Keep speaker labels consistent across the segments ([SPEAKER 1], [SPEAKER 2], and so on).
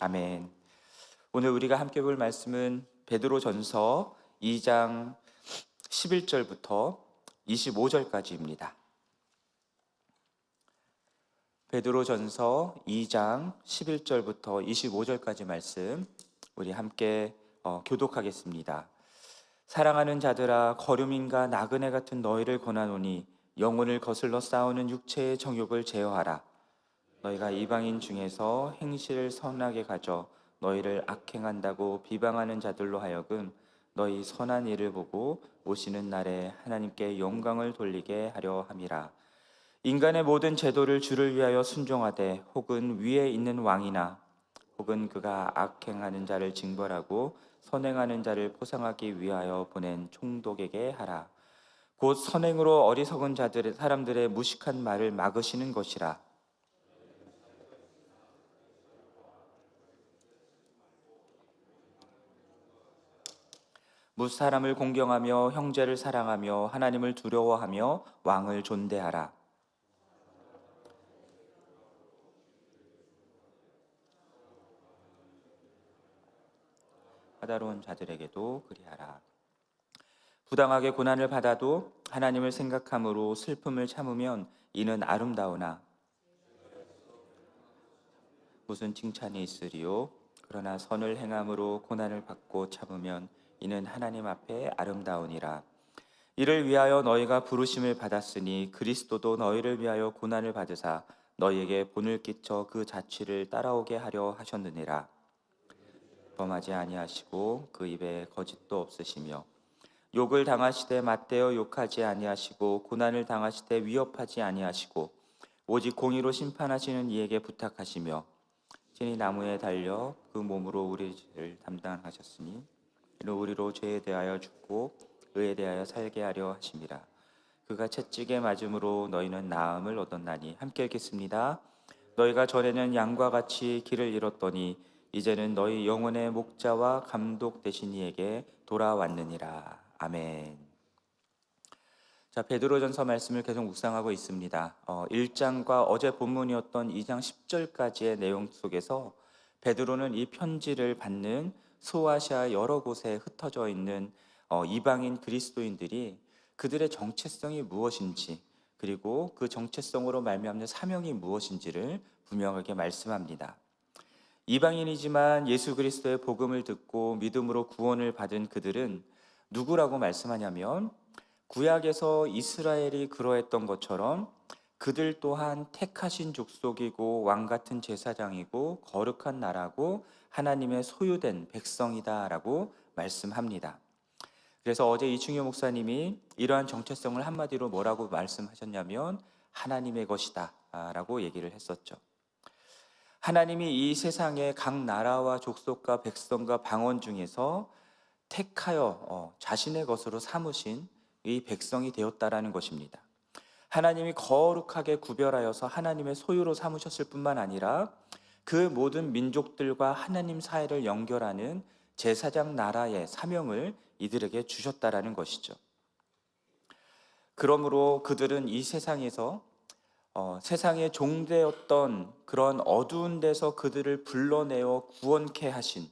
[SPEAKER 1] 아멘. 오늘 우리가 함께 볼 말씀은 베드로전서 2장 11절부터 25절까지입니다. 베드로전서 2장 11절부터 25절까지 말씀 우리 함께 교독하겠습니다. 사랑하는 자들아, 거류민과 나그네 같은 너희를 권하노니 영혼을 거슬러 싸우는 육체의 정욕을 제어하라. 너희가 이방인 중에서 행실을 선하게 가져 너희를 악행한다고 비방하는 자들로 하여금 너희 선한 일을 보고 오시는 날에 하나님께 영광을 돌리게 하려 함이라. 인간의 모든 제도를 주를 위하여 순종하되 혹은 위에 있는 왕이나 혹은 그가 악행하는 자를 징벌하고 선행하는 자를 포상하기 위하여 보낸 총독에게 하라. 곧 선행으로 어리석은 사람들의 무식한 말을 막으시는 것이라. 뭇 사람을 공경하며 형제를 사랑하며 하나님을 두려워하며 왕을 존대하라. 까다로운 자들에게도 그리하라. 부당하게 고난을 받아도 하나님을 생각함으로 슬픔을 참으면 이는 아름다우나 무슨 칭찬이 있으리요. 그러나 선을 행함으로 고난을 받고 참으면 이는 하나님 앞에 아름다우니라. 이를 위하여 너희가 부르심을 받았으니 그리스도도 너희를 위하여 고난을 받으사 너희에게 본을 끼쳐 그 자취를 따라오게 하려 하셨느니라. 범하지 아니하시고 그 입에 거짓도 없으시며 욕을 당하시되 맞대어 욕하지 아니하시고 고난을 당하시되 위협하지 아니하시고 오직 공의로 심판하시는 이에게 부탁하시며 친히 나무에 달려 그 몸으로 우리를 담당하셨으니 이는 우리로 죄에 대하여 죽고 의에 대하여 살게 하려 하심이라. 그가 채찍에 맞음으로 너희는 나음을 얻었나니. 함께 읽겠습니다. 너희가 전에는 양과 같이 길을 잃었더니 이제는 너희 영혼의 목자와 감독 되신 이에게 돌아왔느니라. 아멘. 자, 베드로전서 말씀을 계속 묵상하고 있습니다. 1장과 어제 본문이었던 2장 10절까지의 내용 속에서 베드로는 이 편지를 받는 소아시아 여러 곳에 흩어져 있는 이방인 그리스도인들이 그들의 정체성이 무엇인지, 그리고 그 정체성으로 말미암는 사명이 무엇인지를 분명하게 말씀합니다. 이방인이지만 예수 그리스도의 복음을 듣고 믿음으로 구원을 받은 그들은 누구라고 말씀하냐면, 구약에서 이스라엘이 그러했던 것처럼 그들 또한 택하신 족속이고 왕같은 제사장이고 거룩한 나라고 하나님의 소유된 백성이다라고 말씀합니다. 그래서 어제 이충효 목사님이 이러한 정체성을 한마디로 뭐라고 말씀하셨냐면 하나님의 것이다 라고 얘기를 했었죠. 하나님이 이 세상의 각 나라와 족속과 백성과 방언 중에서 택하여 자신의 것으로 삼으신 이 백성이 되었다라는 것입니다. 하나님이 거룩하게 구별하여서 하나님의 소유로 삼으셨을 뿐만 아니라 그 모든 민족들과 하나님 사이를 연결하는 제사장 나라의 사명을 이들에게 주셨다라는 것이죠. 그러므로 그들은 이 세상에서 세상의 종되었던 그런 어두운 데서 그들을 불러내어 구원케 하신,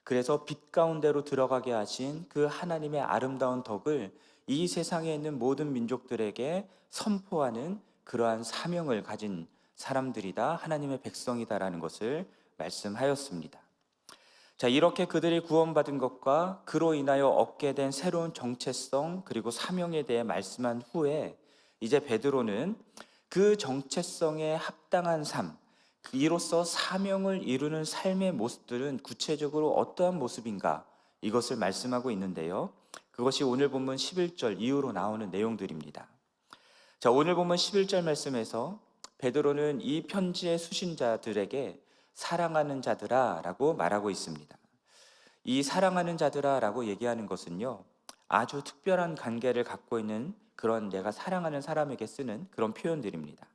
[SPEAKER 1] 그래서 빛 가운데로 들어가게 하신 그 하나님의 아름다운 덕을 이 세상에 있는 모든 민족들에게 선포하는 그러한 사명을 가진 사람들이다, 하나님의 백성이다라는 것을 말씀하였습니다. 자, 이렇게 그들이 구원받은 것과 그로 인하여 얻게 된 새로운 정체성 그리고 사명에 대해 말씀한 후에 이제 베드로는 그 정체성에 합당한 삶, 이로써 사명을 이루는 삶의 모습들은 구체적으로 어떠한 모습인가, 이것을 말씀하고 있는데요. 그것이 오늘 본문 11절 이후로 나오는 내용들입니다. 자, 오늘 본문 11절 말씀에서 베드로는 이 편지의 수신자들에게 사랑하는 자들아 라고 말하고 있습니다. 이 사랑하는 자들아 라고 얘기하는 것은요, 아주 특별한 관계를 갖고 있는 그런 내가 사랑하는 사람에게 쓰는 그런 표현들입니다.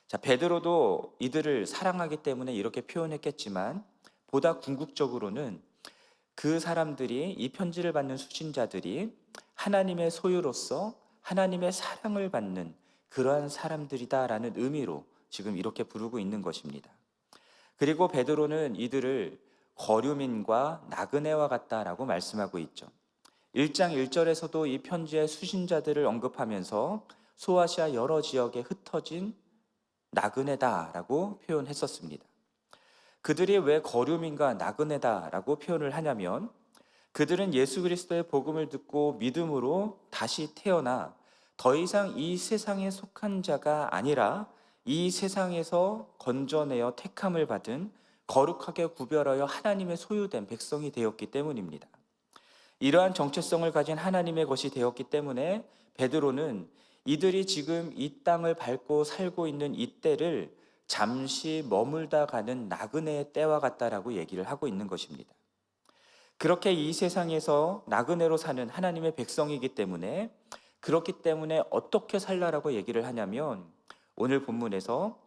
[SPEAKER 1] 자, 베드로도 이들을 사랑하기 때문에 이렇게 표현했겠지만 보다 궁극적으로는 그 사람들이, 이 편지를 받는 수신자들이 하나님의 소유로서 하나님의 사랑을 받는 그러한 사람들이다라는 의미로 지금 이렇게 부르고 있는 것입니다. 그리고 베드로는 이들을 거류민과 나그네와 같다라고 말씀하고 있죠. 1장 1절에서도 이 편지의 수신자들을 언급하면서 소아시아 여러 지역에 흩어진 나그네다라고 표현했었습니다. 그들이 왜 거류민과 나그네다라고 표현을 하냐면 그들은 예수 그리스도의 복음을 듣고 믿음으로 다시 태어나 더 이상 이 세상에 속한 자가 아니라 이 세상에서 건져내어 택함을 받은 거룩하게 구별하여 하나님의 소유된 백성이 되었기 때문입니다. 이러한 정체성을 가진 하나님의 것이 되었기 때문에 베드로는 이들이 지금 이 땅을 밟고 살고 있는 이 때를 잠시 머물다 가는 나그네의 때와 같다라고 얘기를 하고 있는 것입니다. 그렇게 이 세상에서 나그네로 사는 하나님의 백성이기 때문에 그렇기 때문에 어떻게 살라라고 얘기를 하냐면 오늘 본문에서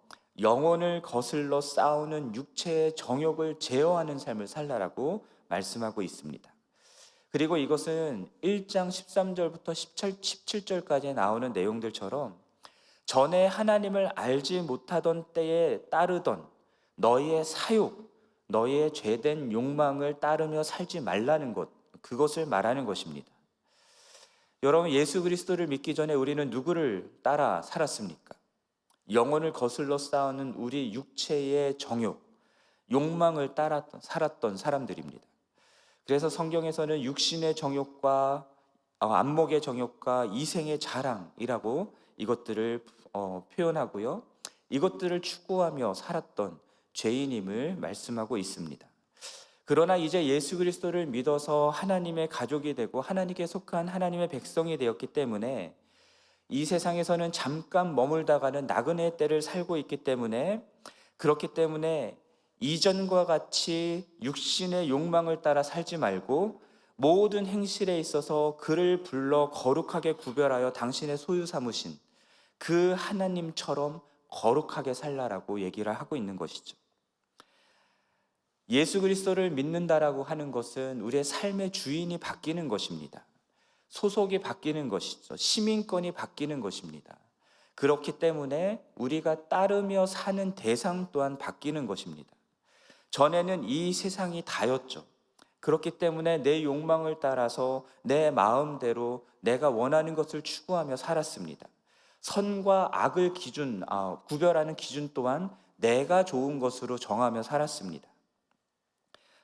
[SPEAKER 1] 영혼을 거슬러 싸우는 육체의 정욕을 제어하는 삶을 살라라고 말씀하고 있습니다. 그리고 이것은 1장 13절부터 17절까지 나오는 내용들처럼 전에 하나님을 알지 못하던 때에 따르던 너희의 사욕, 너희의 죄된 욕망을 따르며 살지 말라는 것, 그것을 말하는 것입니다. 여러분, 예수 그리스도를 믿기 전에 우리는 누구를 따라 살았습니까? 영혼을 거슬러 싸우는 우리 육체의 정욕, 욕망을 따라 살았던 사람들입니다. 그래서 성경에서는 육신의 정욕과 안목의 정욕과 이생의 자랑이라고 이것들을 표현하고요. 이것들을 추구하며 살았던 죄인임을 말씀하고 있습니다. 그러나 이제 예수 그리스도를 믿어서 하나님의 가족이 되고 하나님께 속한 하나님의 백성이 되었기 때문에 이 세상에서는 잠깐 머물다가는 나그네의 때를 살고 있기 때문에 그렇기 때문에 이전과 같이 육신의 욕망을 따라 살지 말고 모든 행실에 있어서 그를 불러 거룩하게 구별하여 당신의 소유 삼으신 그 하나님처럼 거룩하게 살라라고 얘기를 하고 있는 것이죠. 예수 그리스도를 믿는다라고 하는 것은 우리의 삶의 주인이 바뀌는 것입니다. 소속이 바뀌는 것이죠. 시민권이 바뀌는 것입니다. 그렇기 때문에 우리가 따르며 사는 대상 또한 바뀌는 것입니다. 전에는 이 세상이 다였죠. 그렇기 때문에 내 욕망을 따라서 내 마음대로 내가 원하는 것을 추구하며 살았습니다. 선과 악을 구별하는 기준 또한 내가 좋은 것으로 정하며 살았습니다.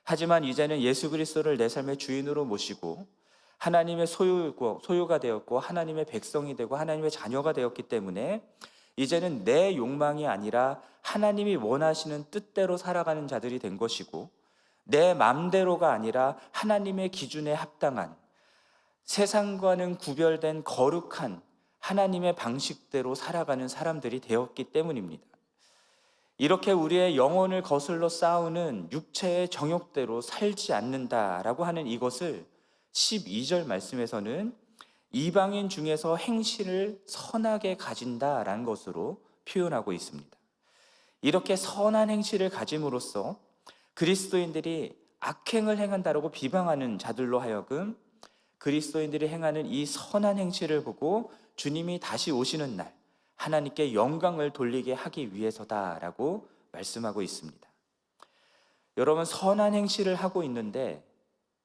[SPEAKER 1] 하지만 이제는 예수 그리스도를 내 삶의 주인으로 모시고 하나님의 소유가 되었고 하나님의 백성이 되고 하나님의 자녀가 되었기 때문에 이제는 내 욕망이 아니라 하나님이 원하시는 뜻대로 살아가는 자들이 된 것이고 내 맘대로가 아니라 하나님의 기준에 합당한 세상과는 구별된 거룩한 하나님의 방식대로 살아가는 사람들이 되었기 때문입니다. 이렇게 우리의 영혼을 거슬러 싸우는 육체의 정욕대로 살지 않는다라고 하는 이것을 12절 말씀에서는 이방인 중에서 행실을 선하게 가진다라는 것으로 표현하고 있습니다. 이렇게 선한 행실을 가짐으로써 그리스도인들이 악행을 행한다라고 비방하는 자들로 하여금 그리스도인들이 행하는 이 선한 행실을 보고 주님이 다시 오시는 날 하나님께 영광을 돌리게 하기 위해서다라고 말씀하고 있습니다. 여러분, 선한 행실을 하고 있는데,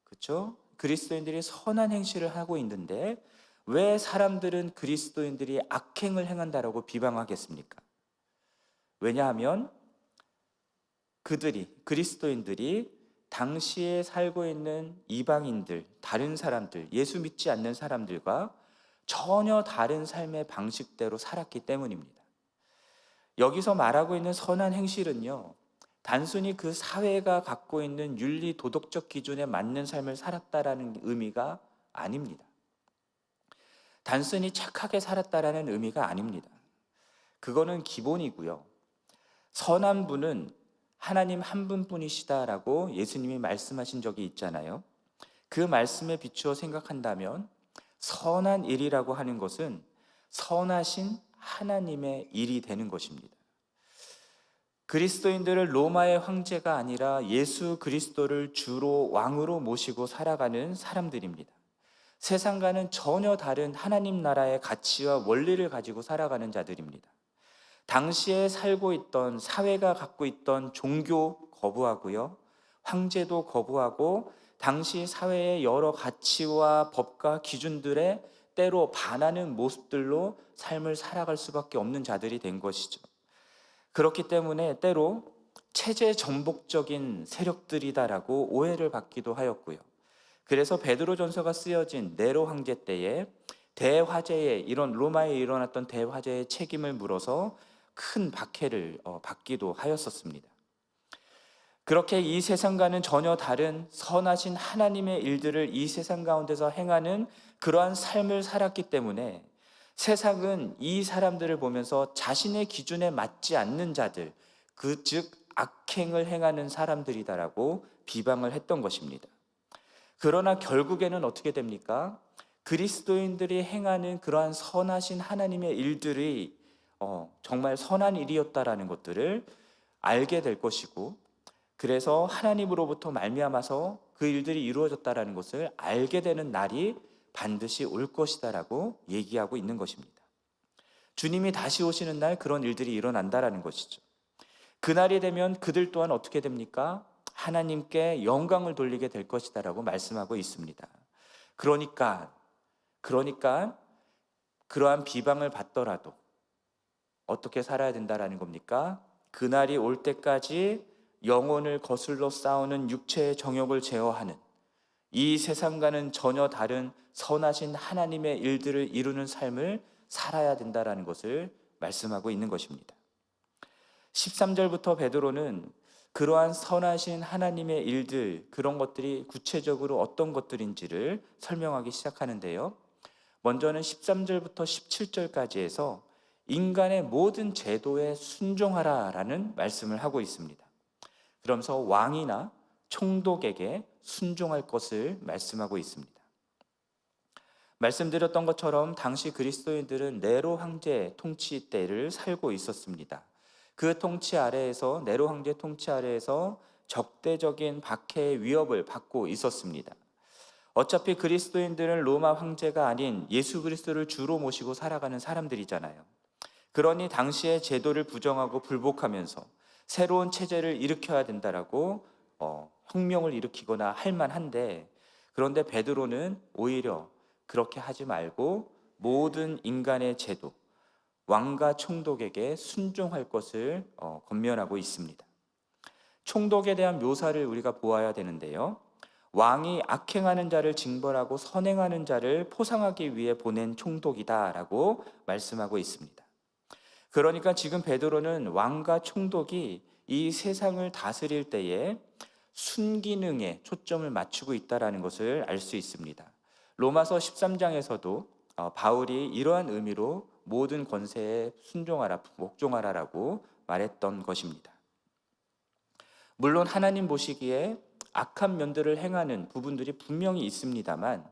[SPEAKER 1] 그렇죠? 그리스도인들이 선한 행실을 하고 있는데 왜 사람들은 그리스도인들이 악행을 행한다라고 비방하겠습니까? 왜냐하면 그리스도인들이 당시에 살고 있는 이방인들, 다른 사람들, 예수 믿지 않는 사람들과 전혀 다른 삶의 방식대로 살았기 때문입니다. 여기서 말하고 있는 선한 행실은요, 단순히 그 사회가 갖고 있는 윤리 도덕적 기준에 맞는 삶을 살았다라는 의미가 아닙니다. 단순히 착하게 살았다라는 의미가 아닙니다. 그거는 기본이고요. 선한 분은 하나님 한 분뿐이시다라고 예수님이 말씀하신 적이 있잖아요. 그 말씀에 비추어 생각한다면 선한 일이라고 하는 것은 선하신 하나님의 일이 되는 것입니다. 그리스도인들을 로마의 황제가 아니라 예수 그리스도를 주로 왕으로 모시고 살아가는 사람들입니다. 세상과는 전혀 다른 하나님 나라의 가치와 원리를 가지고 살아가는 자들입니다. 당시에 살고 있던 사회가 갖고 있던 종교 거부하고요. 황제도 거부하고 당시 사회의 여러 가치와 법과 기준들에 때로 반하는 모습들로 삶을 살아갈 수밖에 없는 자들이 된 것이죠. 그렇기 때문에 때로 체제 전복적인 세력들이다라고 오해를 받기도 하였고요. 그래서 베드로전서가 쓰여진 네로 황제 때에 대화재에 이런 로마에 일어났던 대화재의 책임을 물어서 큰 박해를 받기도 하였었습니다. 그렇게 이 세상과는 전혀 다른 선하신 하나님의 일들을 이 세상 가운데서 행하는 그러한 삶을 살았기 때문에 세상은 이 사람들을 보면서 자신의 기준에 맞지 않는 자들, 즉 악행을 행하는 사람들이다라고 비방을 했던 것입니다. 그러나 결국에는 어떻게 됩니까? 그리스도인들이 행하는 그러한 선하신 하나님의 일들이 정말 선한 일이었다라는 것들을 알게 될 것이고, 그래서 하나님으로부터 말미암아서 그 일들이 이루어졌다라는 것을 알게 되는 날이 반드시 올 것이다라고 얘기하고 있는 것입니다. 주님이 다시 오시는 날 그런 일들이 일어난다라는 것이죠. 그날이 되면 그들 또한 어떻게 됩니까? 하나님께 영광을 돌리게 될 것이다라고 말씀하고 있습니다. 그러니까 그러한 비방을 받더라도 어떻게 살아야 된다라는 겁니까? 그날이 올 때까지 영혼을 거슬러 싸우는 육체의 정욕을 제어하는 이 세상과는 전혀 다른 선하신 하나님의 일들을 이루는 삶을 살아야 된다라는 것을 말씀하고 있는 것입니다. 13절부터 베드로는 그러한 선하신 하나님의 일들, 그런 것들이 구체적으로 어떤 것들인지를 설명하기 시작하는데요. 먼저는 13절부터 17절까지 해서 인간의 모든 제도에 순종하라라는 말씀을 하고 있습니다. 그러면서 왕이나 총독에게 순종할 것을 말씀하고 있습니다. 말씀드렸던 것처럼 당시 그리스도인들은 네로 황제 통치 때를 살고 있었습니다. 그 통치 아래에서, 네로 황제 통치 아래에서 적대적인 박해의 위협을 받고 있었습니다. 어차피 그리스도인들은 로마 황제가 아닌 예수 그리스도를 주로 모시고 살아가는 사람들이잖아요. 그러니 당시의 제도를 부정하고 불복하면서 새로운 체제를 일으켜야 된다라고 혁명을 일으키거나 할 만한데, 그런데 베드로는 오히려 그렇게 하지 말고 모든 인간의 제도, 왕과 총독에게 순종할 것을 권면하고 있습니다. 총독에 대한 묘사를 우리가 보아야 되는데요. 왕이 악행하는 자를 징벌하고 선행하는 자를 포상하기 위해 보낸 총독이다라고 말씀하고 있습니다. 그러니까 지금 베드로는 왕과 총독이 이 세상을 다스릴 때에 순기능에 초점을 맞추고 있다는 것을 알 수 있습니다. 로마서 13장에서도 바울이 이러한 의미로 모든 권세에 순종하라, 복종하라라고 말했던 것입니다. 물론 하나님 보시기에 악한 면들을 행하는 부분들이 분명히 있습니다만,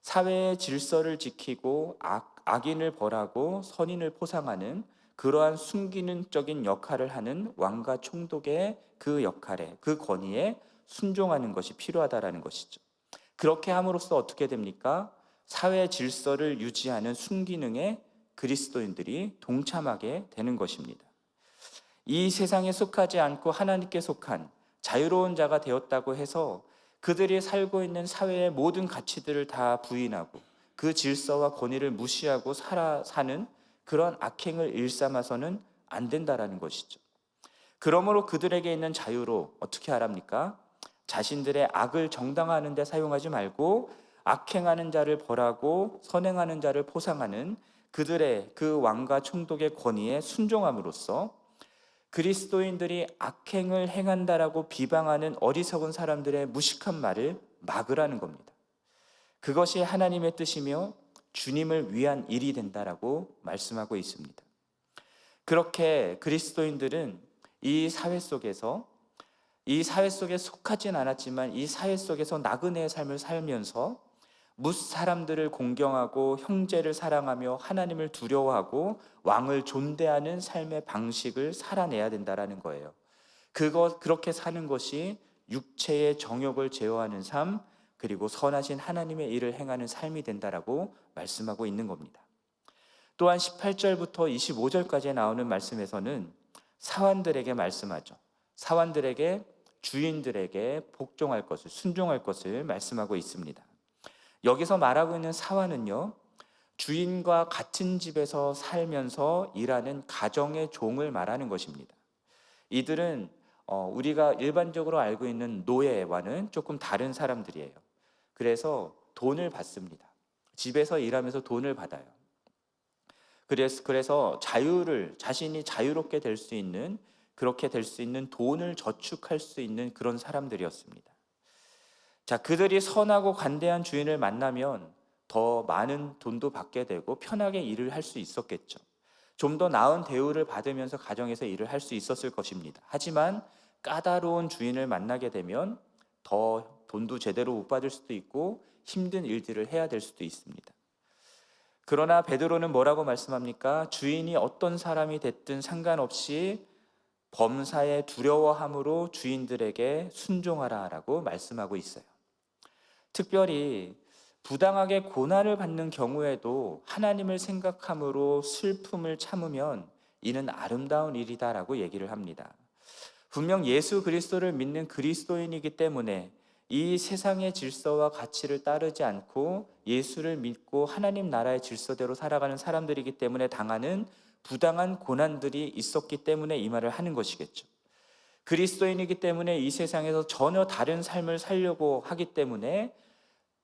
[SPEAKER 1] 사회의 질서를 지키고 악인을 벌하고 선인을 포상하는 그러한 순기능적인 역할을 하는 왕과 총독의 그 역할에, 그 권위에 순종하는 것이 필요하다라는 것이죠. 그렇게 함으로써 어떻게 됩니까? 사회 질서를 유지하는 순기능에 그리스도인들이 동참하게 되는 것입니다. 이 세상에 속하지 않고 하나님께 속한 자유로운 자가 되었다고 해서 그들이 살고 있는 사회의 모든 가치들을 다 부인하고 그 질서와 권위를 무시하고 사는 그런 악행을 일삼아서는 안 된다라는 것이죠. 그러므로 그들에게 있는 자유로 어떻게 하랍니까? 자신들의 악을 정당화하는 데 사용하지 말고 악행하는 자를 벌하고 선행하는 자를 포상하는 그들의 그 왕과 총독의 권위에 순종함으로써 그리스도인들이 악행을 행한다라고 비방하는 어리석은 사람들의 무식한 말을 막으라는 겁니다. 그것이 하나님의 뜻이며 주님을 위한 일이 된다라고 말씀하고 있습니다. 그렇게 그리스도인들은 이 사회 속에 속하진 않았지만 이 사회 속에서 나그네의 삶을 살면서 무사람들을 공경하고 형제를 사랑하며 하나님을 두려워하고 왕을 존대하는 삶의 방식을 살아내야 된다라는 거예요. 그렇게 사는 것이 육체의 정욕을 제어하는 삶, 그리고 선하신 하나님의 일을 행하는 삶이 된다라고 말씀하고 있는 겁니다. 또한 18절부터 25절까지 나오는 말씀에서는 사환들에게 말씀하죠. 사환들에게 주인들에게 복종할 것을, 순종할 것을 말씀하고 있습니다. 여기서 말하고 있는 사환은요, 주인과 같은 집에서 살면서 일하는 가정의 종을 말하는 것입니다. 이들은 우리가 일반적으로 알고 있는 노예와는 조금 다른 사람들이에요. 그래서 돈을 받습니다. 집에서 일하면서 돈을 받아요. 그래서 자신이 자유롭게 될 수 있는, 그렇게 될 수 있는 돈을 저축할 수 있는 그런 사람들이었습니다. 자, 그들이 선하고 관대한 주인을 만나면 더 많은 돈도 받게 되고 편하게 일을 할 수 있었겠죠. 좀 더 나은 대우를 받으면서 가정에서 일을 할 수 있었을 것입니다. 하지만 까다로운 주인을 만나게 되면 더 돈도 제대로 못 받을 수도 있고 힘든 일들을 해야 될 수도 있습니다. 그러나 베드로는 뭐라고 말씀합니까? 주인이 어떤 사람이 됐든 상관없이 범사에 두려워함으로 주인들에게 순종하라라고 말씀하고 있어요. 특별히 부당하게 고난을 받는 경우에도 하나님을 생각함으로 슬픔을 참으면 이는 아름다운 일이다라고 얘기를 합니다. 분명 예수 그리스도를 믿는 그리스도인이기 때문에 이 세상의 질서와 가치를 따르지 않고 예수를 믿고 하나님 나라의 질서대로 살아가는 사람들이기 때문에 당하는 부당한 고난들이 있었기 때문에 이 말을 하는 것이겠죠. 그리스도인이기 때문에 이 세상에서 전혀 다른 삶을 살려고 하기 때문에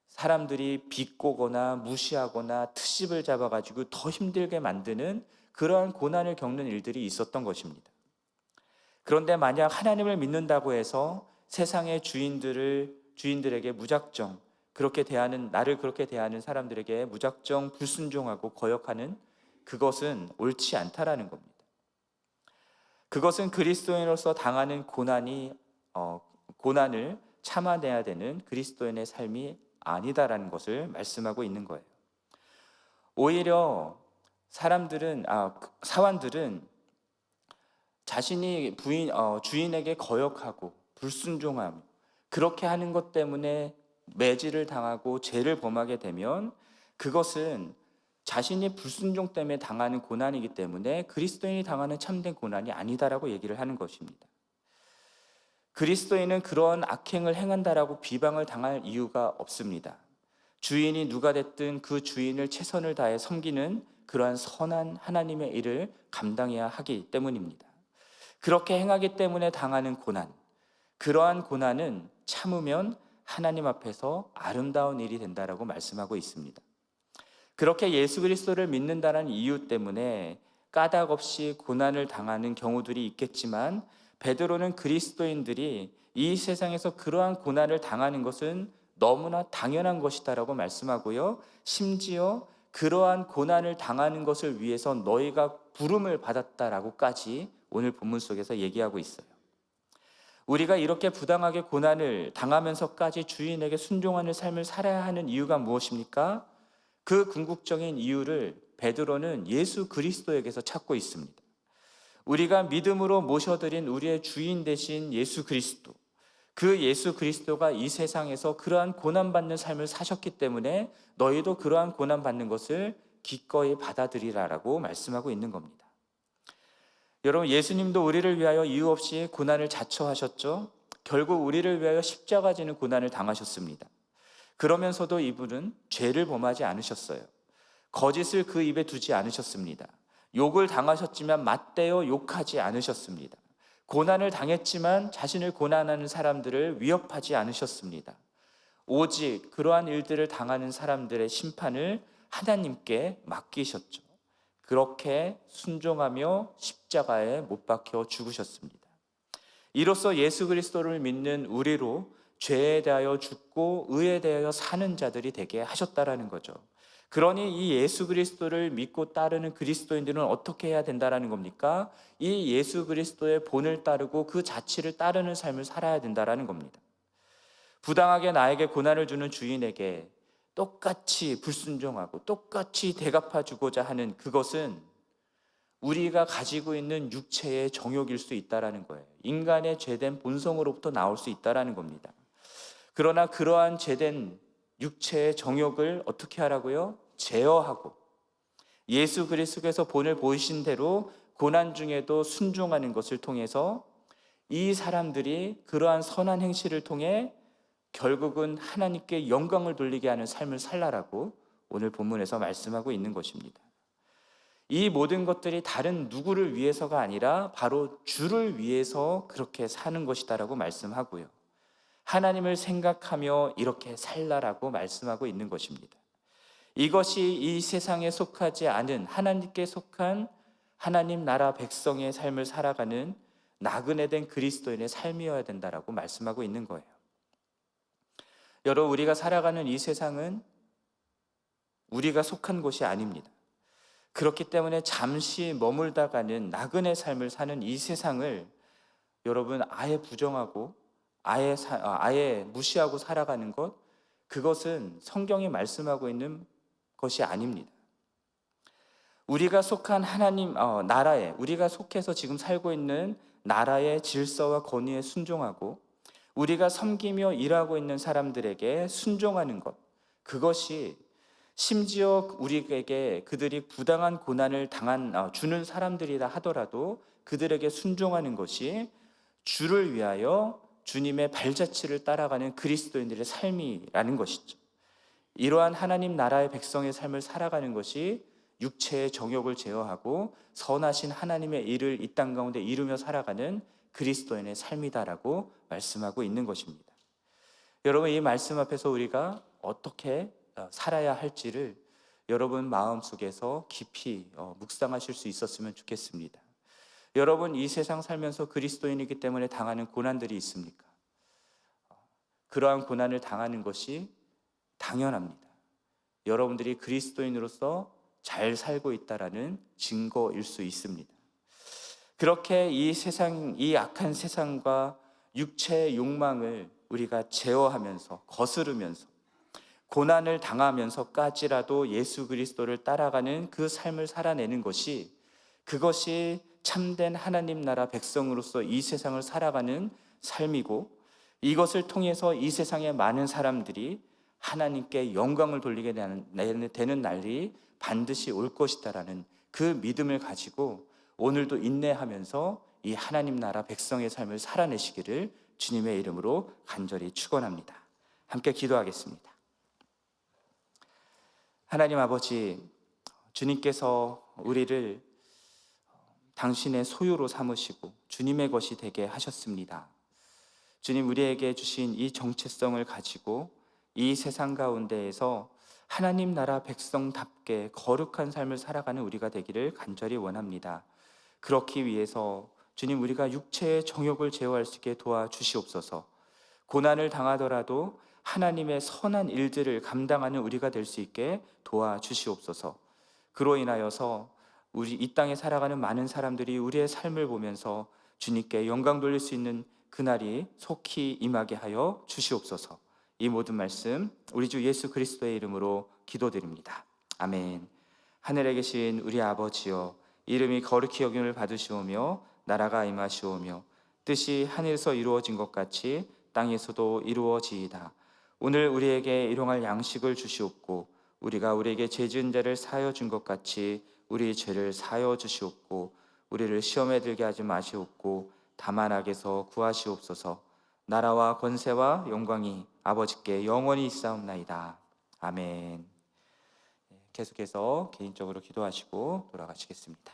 [SPEAKER 1] 사람들이 비꼬거나 무시하거나 트집을 잡아가지고 더 힘들게 만드는 그러한 고난을 겪는 일들이 있었던 것입니다. 그런데 만약 하나님을 믿는다고 해서 세상의 주인들에게 무작정 나를 그렇게 대하는 사람들에게 무작정 불순종하고 거역하는 그것은 옳지 않다라는 겁니다. 그것은 그리스도인으로서 당하는 고난을 참아내야 되는 그리스도인의 삶이 아니다라는 것을 말씀하고 있는 거예요. 오히려 사환들은 자신이 주인에게 거역하고 불순종함, 그렇게 하는 것 때문에 매질을 당하고 죄를 범하게 되면 그것은 자신이 불순종 때문에 당하는 고난이기 때문에 그리스도인이 당하는 참된 고난이 아니다라고 얘기를 하는 것입니다. 그리스도인은 그런 악행을 행한다라고 비방을 당할 이유가 없습니다. 주인이 누가 됐든 그 주인을 최선을 다해 섬기는 그러한 선한 하나님의 일을 감당해야 하기 때문입니다. 그렇게 행하기 때문에 당하는 고난, 그러한 고난은 참으면 하나님 앞에서 아름다운 일이 된다라고 말씀하고 있습니다. 그렇게 예수 그리스도를 믿는다는 이유 때문에 까닭없이 고난을 당하는 경우들이 있겠지만 베드로는 그리스도인들이 이 세상에서 그러한 고난을 당하는 것은 너무나 당연한 것이다라고 말씀하고요. 심지어 그러한 고난을 당하는 것을 위해서 너희가 부름을 받았다라고까지 오늘 본문 속에서 얘기하고 있어요. 우리가 이렇게 부당하게 고난을 당하면서까지 주인에게 순종하는 삶을 살아야 하는 이유가 무엇입니까? 그 궁극적인 이유를 베드로는 예수 그리스도에게서 찾고 있습니다. 우리가 믿음으로 모셔드린 우리의 주인 되신 예수 그리스도, 그 예수 그리스도가 이 세상에서 그러한 고난받는 삶을 사셨기 때문에 너희도 그러한 고난받는 것을 기꺼이 받아들이라라고 말씀하고 있는 겁니다. 여러분, 예수님도 우리를 위하여 이유 없이 고난을 자처하셨죠. 결국 우리를 위하여 십자가 지는 고난을 당하셨습니다. 그러면서도 이분은 죄를 범하지 않으셨어요. 거짓을 그 입에 두지 않으셨습니다. 욕을 당하셨지만 맞대어 욕하지 않으셨습니다. 고난을 당했지만 자신을 고난하는 사람들을 위협하지 않으셨습니다. 오직 그러한 일들을 당하는 사람들의 심판을 하나님께 맡기셨죠. 그렇게 순종하며 십자가에 못 박혀 죽으셨습니다. 이로써 예수 그리스도를 믿는 우리로 죄에 대하여 죽고 의에 대하여 사는 자들이 되게 하셨다라는 거죠. 그러니 이 예수 그리스도를 믿고 따르는 그리스도인들은 어떻게 해야 된다라는 겁니까? 이 예수 그리스도의 본을 따르고 그 자치를 따르는 삶을 살아야 된다라는 겁니다. 부당하게 나에게 고난을 주는 주인에게 똑같이 불순종하고 똑같이 대갚아주고자 하는 그것은 우리가 가지고 있는 육체의 정욕일 수 있다라는 거예요. 인간의 죄된 본성으로부터 나올 수 있다라는 겁니다. 그러나 그러한 죄된 육체의 정욕을 어떻게 하라고요? 제어하고 예수 그리스도께서 본을 보이신 대로 고난 중에도 순종하는 것을 통해서 이 사람들이 그러한 선한 행실을 통해 결국은 하나님께 영광을 돌리게 하는 삶을 살라라고 오늘 본문에서 말씀하고 있는 것입니다. 이 모든 것들이 다른 누구를 위해서가 아니라 바로 주를 위해서 그렇게 사는 것이다라고 말씀하고요. 하나님을 생각하며 이렇게 살라라고 말씀하고 있는 것입니다. 이것이 이 세상에 속하지 않은 하나님께 속한 하나님 나라 백성의 삶을 살아가는 나그네 된 그리스도인의 삶이어야 된다라고 말씀하고 있는 거예요. 여러분, 우리가 살아가는 이 세상은 우리가 속한 곳이 아닙니다. 그렇기 때문에 잠시 머물다가는 나그네 삶을 사는 이 세상을 여러분 아예 부정하고 아예 무시하고 살아가는 것, 그것은 성경이 말씀하고 있는 것이 아닙니다. 우리가 속한 하나님 나라에, 우리가 속해서 지금 살고 있는 나라의 질서와 권위에 순종하고 우리가 섬기며 일하고 있는 사람들에게 순종하는 것, 그것이 심지어 우리에게 그들이 부당한 고난을 주는 사람들이라 하더라도 그들에게 순종하는 것이 주를 위하여 주님의 발자취를 따라가는 그리스도인들의 삶이라는 것이죠. 이러한 하나님 나라의 백성의 삶을 살아가는 것이 육체의 정욕을 제어하고 선하신 하나님의 일을 이 땅 가운데 이루며 살아가는 그리스도인의 삶이다라고 말씀하고 있는 것입니다. 여러분, 이 말씀 앞에서 우리가 어떻게 살아야 할지를 여러분 마음속에서 깊이 묵상하실 수 있었으면 좋겠습니다. 여러분, 이 세상 살면서 그리스도인이기 때문에 당하는 고난들이 있습니까? 그러한 고난을 당하는 것이 당연합니다. 여러분들이 그리스도인으로서 잘 살고 있다라는 증거일 수 있습니다. 그렇게 이 세상, 이 악한 세상과 육체의 욕망을 우리가 제어하면서 거스르면서 고난을 당하면서까지라도 예수 그리스도를 따라가는 그 삶을 살아내는 것이, 그것이 참된 하나님 나라 백성으로서 이 세상을 살아가는 삶이고, 이것을 통해서 이 세상의 많은 사람들이 하나님께 영광을 돌리게 되는 날이 반드시 올 것이다라는 그 믿음을 가지고 오늘도 인내하면서 이 하나님 나라 백성의 삶을 살아내시기를 주님의 이름으로 간절히 축원합니다. 함께 기도하겠습니다. 하나님 아버지, 주님께서 우리를 당신의 소유로 삼으시고 주님의 것이 되게 하셨습니다. 주님, 우리에게 주신 이 정체성을 가지고 이 세상 가운데에서 하나님 나라 백성답게 거룩한 삶을 살아가는 우리가 되기를 간절히 원합니다. 그렇기 위해서 주님, 우리가 육체의 정욕을 제어할 수 있게 도와주시옵소서. 고난을 당하더라도 하나님의 선한 일들을 감당하는 우리가 될 수 있게 도와주시옵소서. 그로 인하여서 우리 이 땅에 살아가는 많은 사람들이 우리의 삶을 보면서 주님께 영광 돌릴 수 있는 그날이 속히 임하게 하여 주시옵소서. 이 모든 말씀 우리 주 예수 그리스도의 이름으로 기도드립니다. 아멘. 하늘에 계신 우리 아버지여, 이름이 거룩히 여김을 받으시오며 나라가 임하시오며 뜻이 하늘에서 이루어진 것 같이 땅에서도 이루어지이다. 오늘 우리에게 일용할 양식을 주시옵고 우리가 우리에게 죄 지은 자를 사하여 준 것 같이 우리 죄를 사하여 주시옵고 우리를 시험에 들게 하지 마시옵고 다만 악에서 구하시옵소서. 나라와 권세와 영광이 아버지께 영원히 있사옵나이다. 아멘. 계속해서 개인적으로 기도하시고 돌아가시겠습니다.